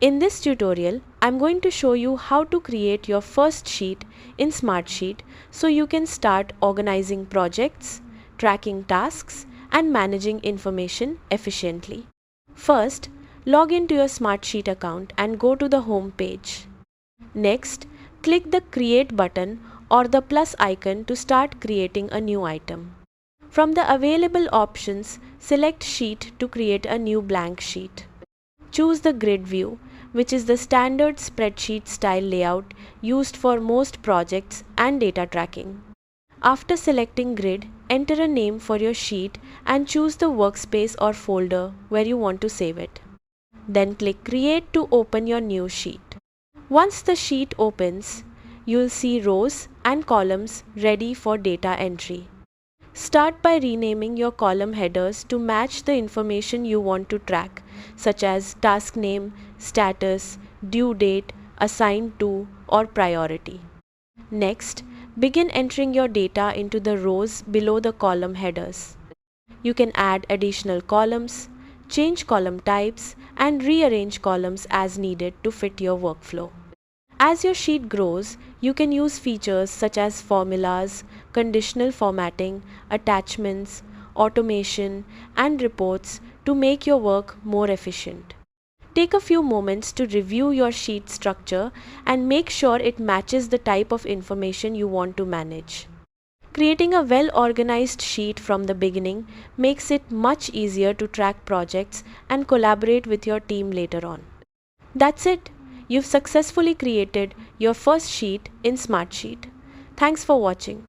In this tutorial, I'm going to show you how to create your first sheet in Smartsheet so you can start organizing projects, tracking tasks, and managing information efficiently. First, log into your Smartsheet account and go to the home page. Next, click the Create button or the plus icon to start creating a new item. From the available options, select Sheet to create a new blank sheet. Choose the grid view, which is the standard spreadsheet style layout used for most projects and data tracking. After selecting grid, enter a name for your sheet and choose the workspace or folder where you want to save it. Then click Create to open your new sheet. Once the sheet opens, you'll see rows and columns ready for data entry. Start by renaming your column headers to match the information you want to track, such as task name, status, due date, assigned to, or priority. Next, begin entering your data into the rows below the column headers. You can add additional columns, change column types, and rearrange columns as needed to fit your workflow. As your sheet grows, you can use features such as formulas, conditional formatting, attachments, automation, and reports to make your work more efficient. Take a few moments to review your sheet structure and make sure it matches the type of information you want to manage. Creating a well-organized sheet from the beginning makes it much easier to track projects and collaborate with your team later on. That's it. You've successfully created your first sheet in Smartsheet. Thanks for watching.